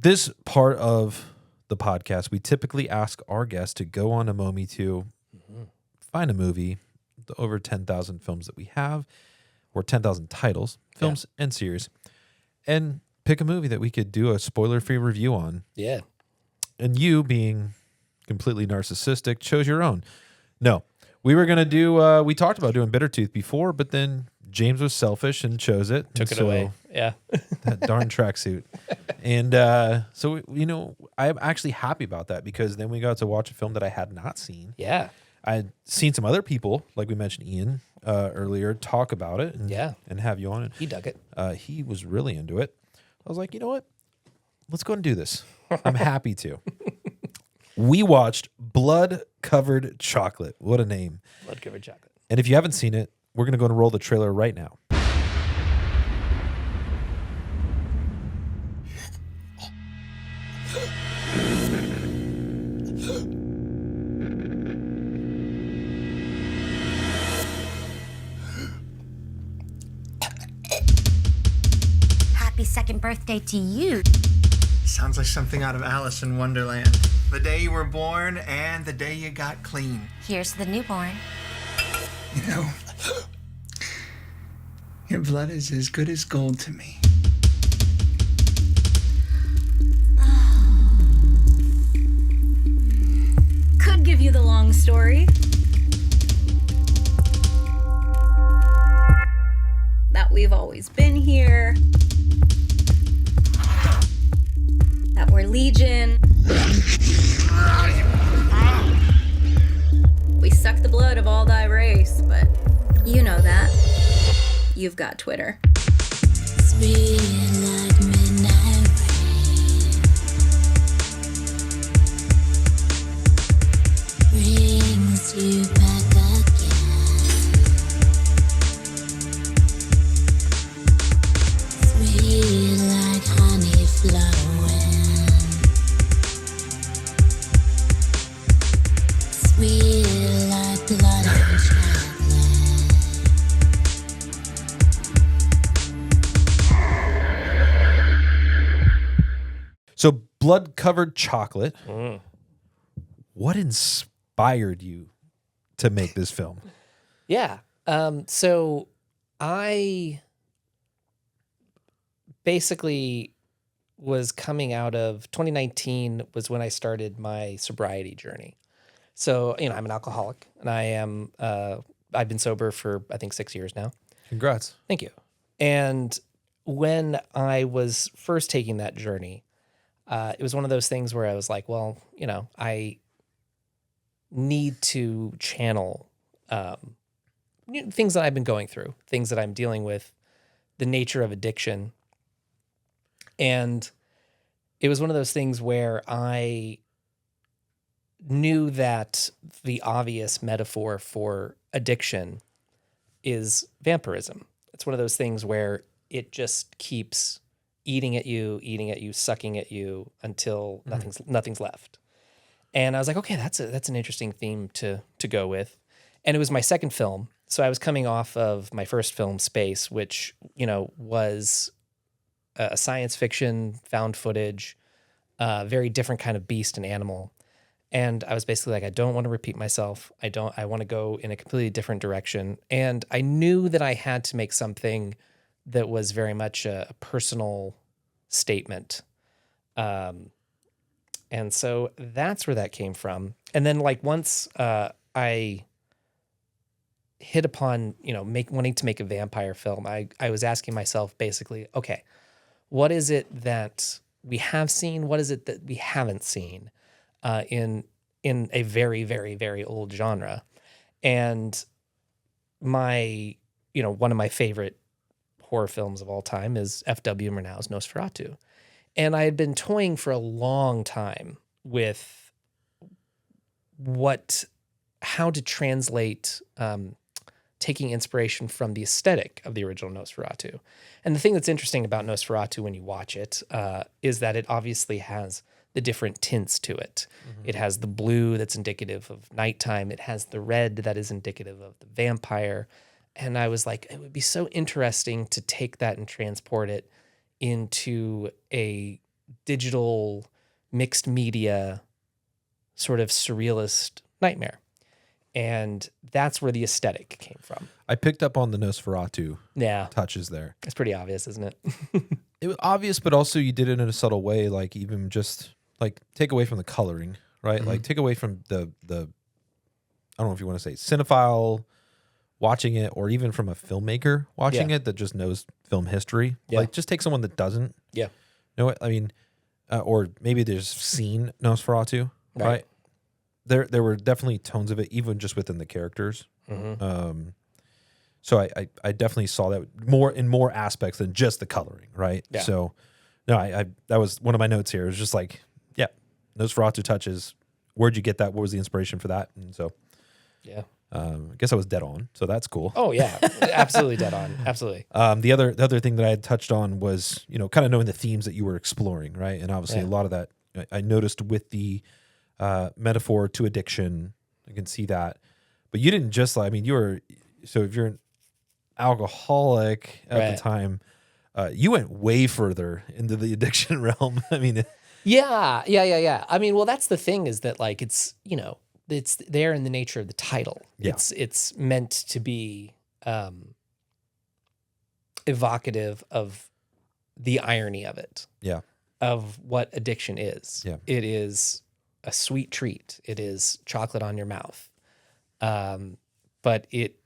this part of the podcast, we typically ask our guests to go on a Mometu, find a movie, the over 10,000 films that we have, or 10,000 titles, films and series, and pick a movie that we could do a spoiler-free review on. Yeah. And you, being completely narcissistic, chose your own. No, we were going to do, we talked about doing Bittertooth before, but then James was selfish and chose it. Took it away. Yeah. That darn tracksuit. And so, I'm actually happy about that because then we got to watch a film that I had not seen. Yeah. I had seen some other people, like we mentioned Ian earlier, talk about it and have you on it. He dug it. He was really into it. I was like, you know what? Let's go and do this. I'm happy to. We watched Blood-Covered Chocolate. What a name. Blood-Covered Chocolate. And if you haven't seen it, we're going to go and roll the trailer right now. Happy second birthday to you. Sounds like something out of Alice in Wonderland. The day you were born and the day you got clean. Here's the newborn. You know, your blood is as good as gold to me. Could give you the long story. That we've always been here. That we're Legion. We suck the blood of all thy race, but you know that. You've got Twitter. Like midnight rain brings you back again. Sweet like honey flowing. Sweet like blood and chocolate. So, Blood-Covered Chocolate. What inspired you to make this film? Yeah. So I basically was coming out of 2019 was when I started my sobriety journey. So, I'm an alcoholic and I've been sober for, I think, 6 years now. Congrats. Thank you. And when I was first taking that journey, it was one of those things where I was like, well, I need to channel things that I've been going through, things that I'm dealing with, the nature of addiction. And it was one of those things where I knew that the obvious metaphor for addiction is vampirism. It's one of those things where it just keeps eating at you, sucking at you until nothing's left. And I was like, okay, that's an interesting theme to go with. And it was my second film. So I was coming off of my first film, Space, which, was a science fiction, found footage, very different kind of beast and animal. And I was basically like, I don't want to repeat myself. I want to go in a completely different direction. And I knew that I had to make something that was very much a personal statement. And so that's where that came from. And then once I hit upon, wanting to make a vampire film, I was asking myself basically, okay, what is it that we have seen? What is it that we haven't seen in a very, very, very old genre? And one of my favorite horror films of all time is F.W. Murnau's Nosferatu. And I had been toying for a long time with how to translate taking inspiration from the aesthetic of the original Nosferatu. And the thing that's interesting about Nosferatu when you watch it is that it obviously has the different tints to it. Mm-hmm. It has the blue that's indicative of nighttime. It has the red that is indicative of the vampire. And I was like, it would be so interesting to take that and transport it into a digital mixed media sort of surrealist nightmare. And that's where the aesthetic came from. I picked up on the Nosferatu Yeah. touches there. It's pretty obvious, isn't it? It was obvious, but also you did it in a subtle way, like even just like take away from the coloring, right? Like take away from the I don't know if you want to say cinephile watching it, or even from a filmmaker watching it that just knows film history. Yeah. Like just take someone that doesn't. Yeah. You know what I mean? Or maybe they've seen Nosferatu, right? There were definitely tones of it, even just within the characters. So I definitely saw that in more aspects than just the coloring, right? Yeah. So no, I that was one of my notes here. It was just like, yeah, Nosferatu touches. Where'd you get that? What was the inspiration for that? And so, Yeah. I guess I was dead on. So that's cool. Oh yeah, absolutely dead on. Absolutely. The other thing that I had touched on was, kind of knowing the themes that you were exploring, right? And obviously a lot of that I noticed with the metaphor to addiction. I can see that, but you didn't just so if you're an alcoholic at the time, you went way further into the addiction realm. I mean, Yeah. I mean, well, that's the thing, is that like it's it's there in the nature of the title. Yeah. It's meant to be evocative of the irony of it, yeah, of what addiction is. Yeah. It is a sweet treat. It is chocolate on your mouth, but it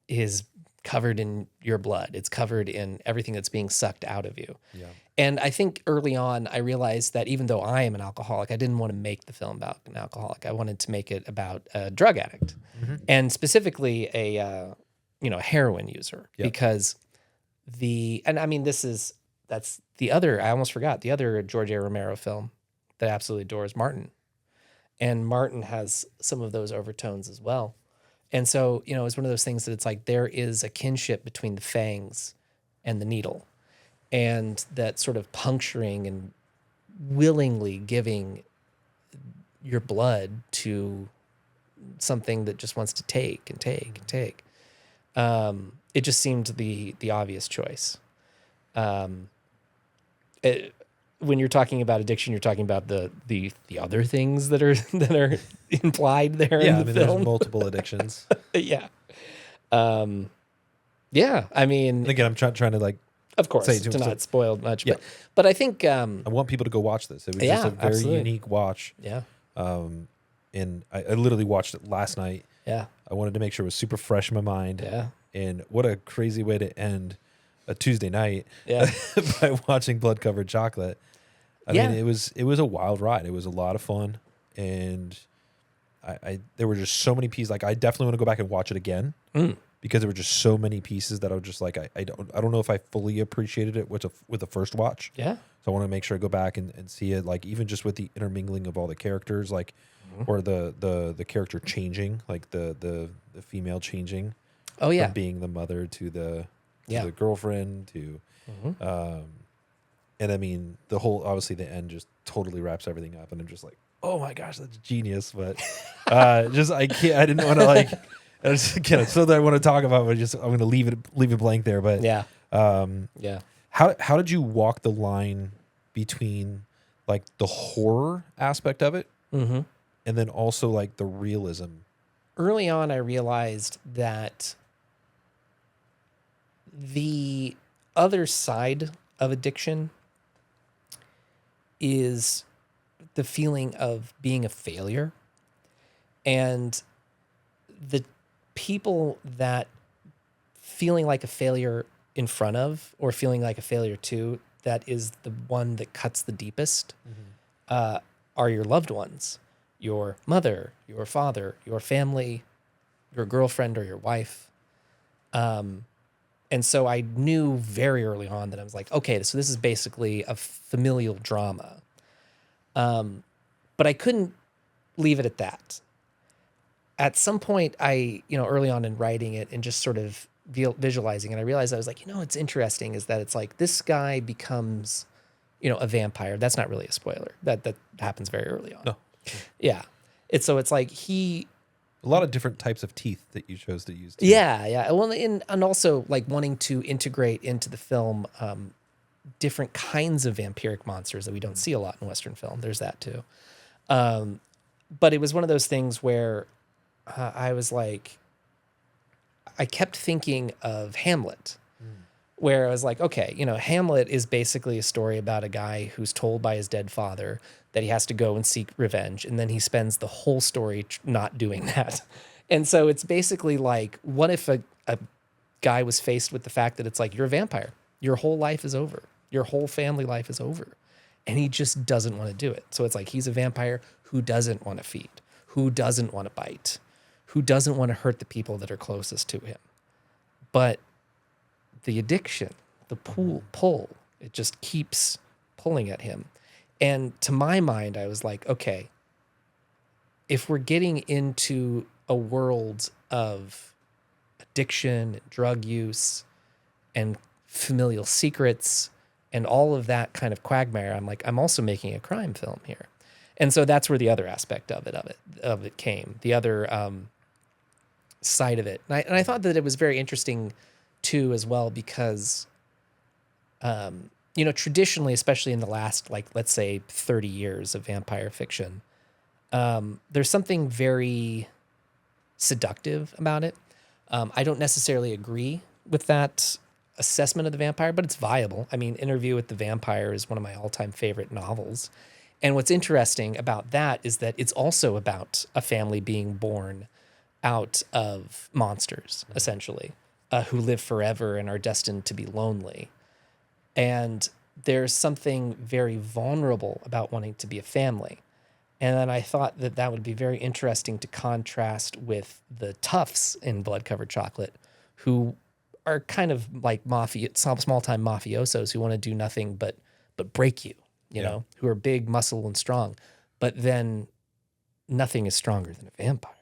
is covered in your blood. It's covered in everything that's being sucked out of you. yeah, And I think early on, I realized that even though I am an alcoholic, I didn't want to make the film about an alcoholic. I wanted to make it about a drug addict, and specifically a heroin user, Yep. because that's the other. I almost forgot the other George A. Romero film that I absolutely adore is Martin, and Martin has some of those overtones as well. And so it's one of those things that it's like there is a kinship between the fangs and the needle. And that sort of puncturing and willingly giving your blood to something that just wants to take and take and take. It just seemed the obvious choice. When you're talking about addiction, you're talking about the other things that are implied there. yeah. In the There's film. multiple addictions. Yeah. Yeah. I mean, And again, I'm trying to of course, say to to- not spoil much, Yeah. but I think, I want people to go watch this. It was Yeah, just a very absolutely. unique watch. yeah, And I literally watched it last night. yeah, I wanted to make sure it was super fresh in my mind. yeah, And what a crazy way to end a Tuesday night yeah, by watching Blood Covered Chocolate. I Yeah. mean, it was a wild ride. It was a lot of fun, and I there were just so many pieces. Like, I definitely want to go back and watch it again because there were just so many pieces that I was just like, I don't know if I fully appreciated it with the first watch. yeah, So I want to make sure I go back and see it, like even just with the intermingling of all the characters, like or the character changing, like the female changing. oh yeah, From being the mother to the Yeah. the girlfriend to and I mean the whole, obviously the end just totally wraps everything up, and I'm just like, oh my gosh, that's genius. But I didn't want to I just again, it's something I want to talk about, but I'm gonna leave it blank there. But yeah, yeah. how did you walk the line between like the horror aspect of it and then also like the realism? Early on, I realized that the other side of addiction is the feeling of being a failure, and the people that feeling like a failure in front of, or feeling like a failure to, that is the one that cuts the deepest, are your loved ones, your mother, your father, your family, your girlfriend or your wife. And so I knew very early on that I was like, okay, so this is basically a familial drama. But I couldn't leave it at that. At some point, early on in writing it and just sort of visualizing it, I realized I was like, it's interesting is that it's like this guy becomes, a vampire. That's not really a spoiler. That happens very early on. No. Yeah. It's like he... A lot of different types of teeth that you chose to use. Too. Yeah. Well, and also like wanting to integrate into the film different kinds of vampiric monsters that we don't see a lot in Western film. There's that too. But it was one of those things where I was like, I kept thinking of Hamlet, where I was like, okay, Hamlet is basically a story about a guy who's told by his dead father that he has to go and seek revenge. And then he spends the whole story not doing that. And so it's basically like, what if a guy was faced with the fact that it's like, you're a vampire. Your whole life is over. Your whole family life is over. And he just doesn't want to do it. So it's like, he's a vampire who doesn't want to feed, who doesn't want to bite, who doesn't want to hurt the people that are closest to him. But the addiction, the pull, it just keeps pulling at him. And to my mind, I was like, okay, if we're getting into a world of addiction, and drug use, and familial secrets, and all of that kind of quagmire, I'm like, I'm also making a crime film here. And so that's where the other aspect of it came, the other side of it. And I thought that it was very interesting too, as well, because, traditionally, especially in the last, like, let's say 30 years of vampire fiction, there's something very seductive about it. I don't necessarily agree with that assessment of the vampire, but it's viable. I mean, Interview with the Vampire is one of my all-time favorite novels. And what's interesting about that is that it's also about a family being born out of monsters, essentially, who live forever and are destined to be lonely. And there's something very vulnerable about wanting to be a family. And then I thought that that would be very interesting to contrast with the toughs in Blood-Covered Chocolate, who are kind of like small-time mafiosos who want to do nothing but break you, you know, who are big, muscle, and strong. But then nothing is stronger than a vampire.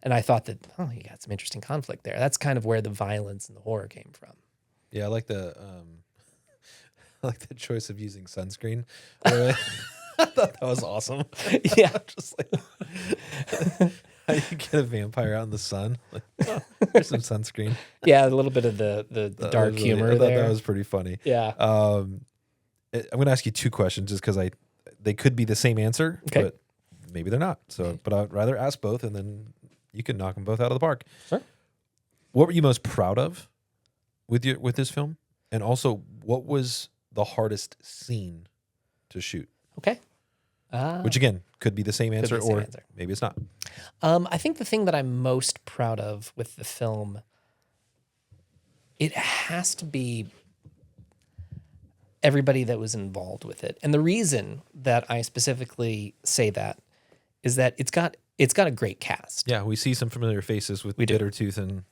And I thought that, you got some interesting conflict there. That's kind of where the violence and the horror came from. Yeah, I like the choice of using sunscreen. I thought that was awesome. Yeah. Just like how you get a vampire out in the sun. Like, there's some sunscreen. Yeah, a little bit of the dark humor I thought there. that was pretty funny. Yeah. I'm going to ask you two questions just because they could be the same answer, but maybe they're not. So, but I'd rather ask both, and then you can knock them both out of the park. Sure. What were you most proud of with this film, and also what was the hardest scene to shoot? Okay. Which again could be the same answer, be the same or answer. maybe it's not. I think the thing that I'm most proud of with the film, it has to be everybody that was involved with it. And the reason that I specifically say that is that it's got a great cast. Yeah, we see some familiar faces with Bittertooth, and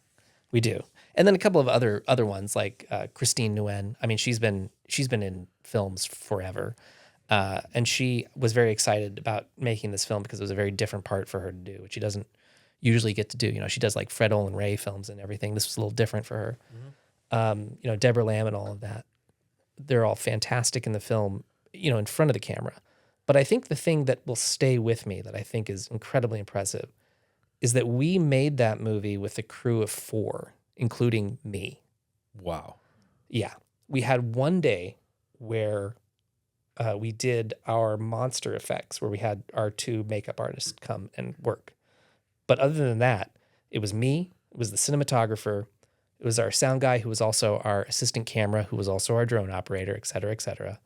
we do. And then a couple of other ones like Christine Nguyen. I mean, she's been in films forever. And she was very excited about making this film because it was a very different part for her to do, which she doesn't usually get to do. You know, she does like Fred Olen Ray films and everything. This was a little different for her. Mm-hmm. Deborah Lamb and all of that. They're all fantastic in the film, in front of the camera. But I think the thing that will stay with me that I think is incredibly impressive is that we made that movie with a crew of 4, including me. wow. Yeah. We had one day where we did our monster effects, where we had our 2 makeup artists come and work. But other than that, it was me, it was the cinematographer, it was our sound guy, who was also our assistant camera, who was also our drone operator, et cetera,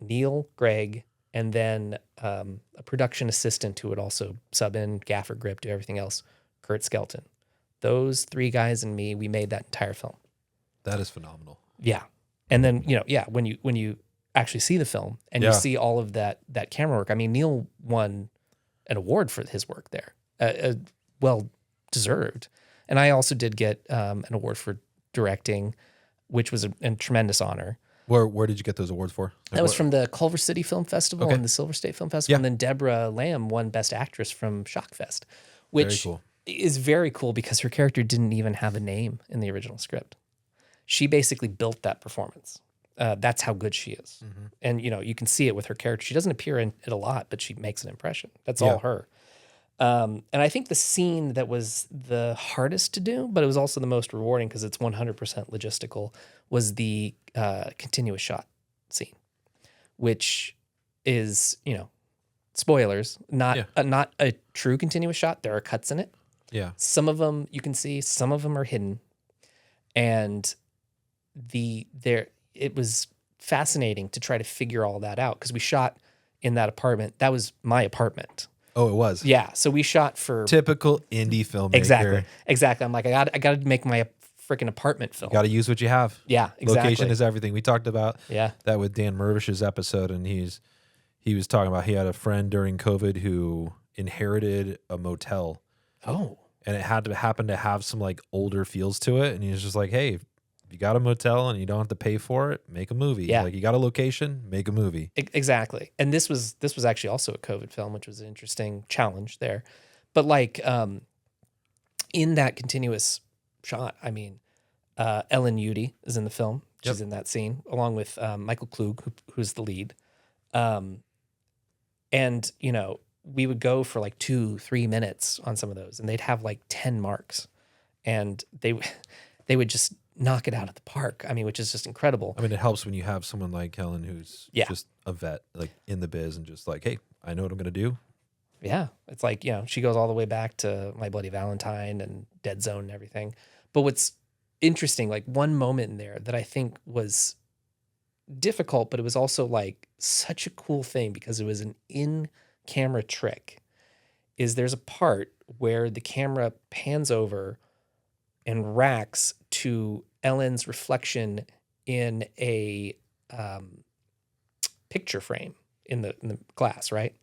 Neil, Greg, and then a production assistant who would also sub in, gaffer grip, do everything else, Kurt Skelton. Those 3 guys and me, we made that entire film. That is phenomenal. Yeah. And then, when you actually see the film and you see all of that camera work. I mean, Neil won an award for his work there, well deserved. And I also did get an award for directing, which was a tremendous honor. Where did you get those awards for? That was from the Culver City Film Festival and the Silver State Film Festival. Yeah. And then Deborah Lamb won Best Actress from Shockfest, which Very cool. is very cool because her character didn't even have a name in the original script. She basically built that performance. That's how good she is. Mm-hmm. And, you can see it with her character. She doesn't appear in it a lot, but she makes an impression. That's all her. And I think the scene that was the hardest to do, but it was also the most rewarding because it's 100% logistical, was the continuous shot. scene, which is, spoilers, not a true continuous shot. There are cuts in it. Yeah. Some of them you can see, some of them are hidden. And it was fascinating to try to figure all that out because we shot in that apartment. That was my apartment. Oh, it was. Yeah. So we shot for Typical indie filmmaker. Exactly. I'm like, I got to make my freaking apartment film. Got to use what you have. Yeah, exactly. Location is everything. We talked about that with Dan Mervish's episode, and he was talking about he had a friend during COVID who inherited a motel. Oh. And it had to happen to have some like older feels to it. And he was just like, hey, if you got a motel and you don't have to pay for it, make a movie. Yeah. Like you got a location, make a movie. Exactly. And this was actually also a COVID film, which was an interesting challenge there. But like in that continuous shot, I mean, Ellen Udy is in the film. She's in that scene, along with Michael Klug, who's the lead. And, we would go for like 2-3 minutes on some of those, and they'd have like 10 marks, and they would just knock it out of the park. I mean, which is just incredible. I mean, it helps when you have someone like Helen who's just a vet, like in the biz, and just like, hey, I know what I'm going to do. Yeah. It's like, she goes all the way back to My Bloody Valentine and Dead Zone and everything. But what's interesting, like one moment in there that I think was difficult, but it was also like such a cool thing because it was an in-camera trick, is there's a part where the camera pans over and racks to Ellen's reflection in a picture frame in the glass, right?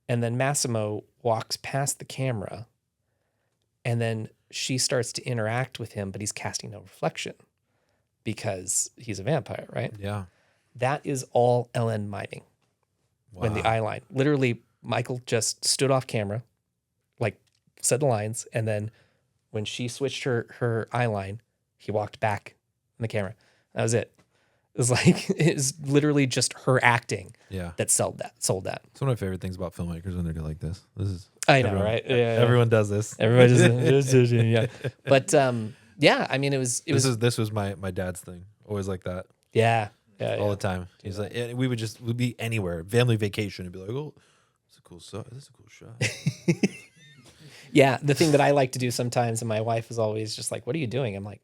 And then Massimo walks past the camera, and then she starts to interact with him, but he's casting no reflection because he's a vampire, right? Yeah. That is all Ellen miming. When the eye line, literally, Michael just stood off camera, like said the lines, and then when she switched her eye line, he walked back in the camera. That was it. It was like, it was literally just her acting that sold that. It's one of my favorite things about filmmakers when they're like this. This is I know, right? Yeah, everyone does this. Everybody does it. Yeah. But I mean, this was my dad's thing. Always like that. Yeah. All the time. He's like, and we'd be anywhere, family vacation, and be like, oh, this is a cool shot. This is a cool shot. Yeah, the thing that I like to do sometimes, and my wife is always just like, "What are you doing?" I'm like,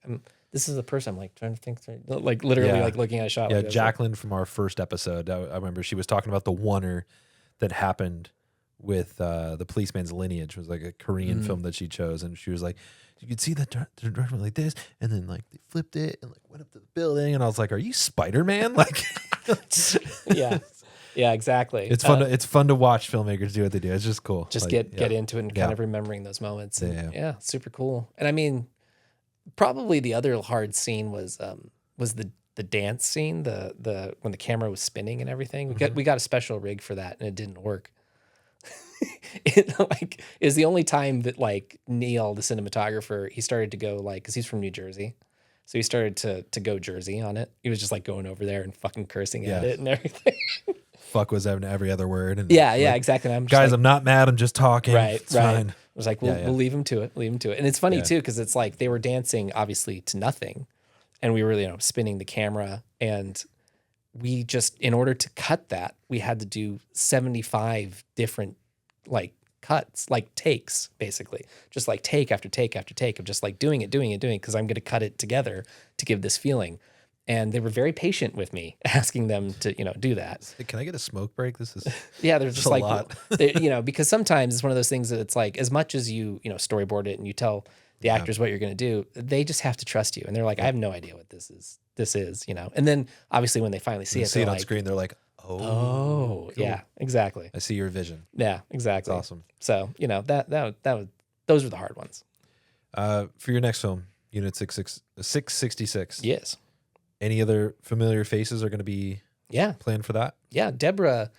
"This is the person." I'm like trying to think, like literally, like looking at a shot. Yeah, like Jacqueline from our first episode, I remember she was talking about the oneer that happened with the Policeman's Lineage. It was like a Korean film that she chose, and she was like, you could see the director went like this, and then like they flipped it and like went up to the building, and I was like, "Are you Spider-Man?" Like, yeah, exactly. It's fun to watch filmmakers do what they do. It's just cool. Just like, get into it and kind of remembering those moments. And, super cool. And I mean, probably the other hard scene was the dance scene, the when the camera was spinning and everything. We got a special rig for that, and it didn't work. It is the only time that like Neil, the cinematographer, he started to go like, because he's from New Jersey, so he started to go Jersey on it. He was just like going over there and fucking cursing at it and everything. Fuck was every other word. And exactly. I'm just guys, I'm not mad. I'm just talking. Right, it's fine. I was like, we'll leave him to it. And it's funny too, because it's like they were dancing obviously to nothing, and we were spinning the camera, and we just, in order to cut that, we had to do 75 different like cuts, like takes, basically, just like take after take after take of just like doing it because I'm going to cut it together to give this feeling. And they were very patient with me, asking them to do that. Hey, can I get a smoke break? This is there's just a like lot. Because sometimes it's one of those things that it's like, as much as you storyboard it and you tell the actors what you're going to do, they just have to trust you, and they're like, I have no idea what this is, and then obviously when they finally see it on screen, they're like, oh, cool. Yeah, exactly. I see your vision. Yeah, exactly. That's awesome. So those were the hard ones. For your next film, Unit 666. Yes. Any other familiar faces are going to be planned for that? Yeah, Deborah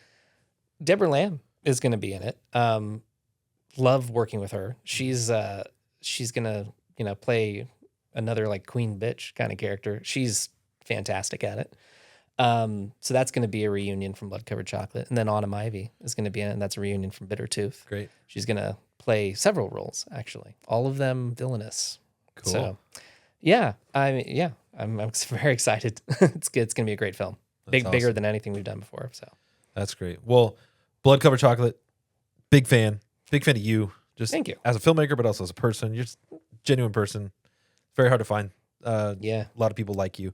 Lamb is going to be in it. Love working with her. She's going to play another like queen bitch kind of character. She's fantastic at it. So that's going to be a reunion from Blood Covered Chocolate. And then Autumn Ivy is going to be in it, and that's a reunion from Bitter Tooth. Good. She's going to play several roles, actually. All of them villainous. Cool. So, I'm very excited. It's good. It's going to be a great film. bigger awesome. than anything we've done before. So That's great. Well, Blood Cover Chocolate, big fan of you. Just Thank you. as a filmmaker, but also as a person. You're just a genuine person. Very hard to find. yeah, A lot of people like you.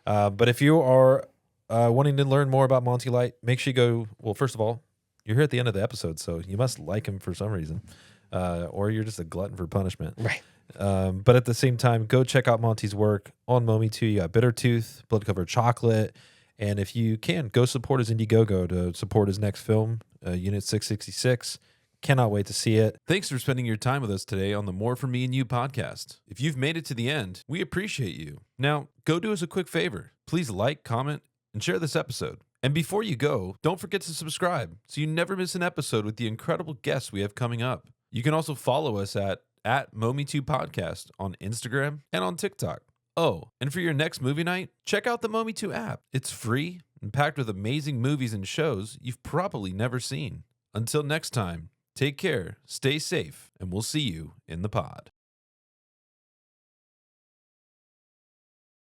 But if you are wanting to learn more about Monte Light, make sure you go. Well, first of all, you're here at the end of the episode, so you must like him for some reason, or you're just a glutton for punishment. right. But at the same time, go check out Monty's work on Mometu. You got Bitter Tooth, Blood Covered Chocolate, and if you can, go support his Indiegogo to support his next film, Unit 666. Cannot wait to see it. Thanks for spending your time with us today on the More For Me and You podcast. If you've made it to the end, we appreciate you. Now, go do us a quick favor. Please like, comment, and share this episode. And before you go, don't forget to subscribe so you never miss an episode with the incredible guests we have coming up. You can also follow us at Mometu Podcast on Instagram and on TikTok. Oh, and for your next movie night, check out the Mometu app. It's free and packed with amazing movies and shows you've probably never seen. Until next time, take care, stay safe, and we'll see you in the pod.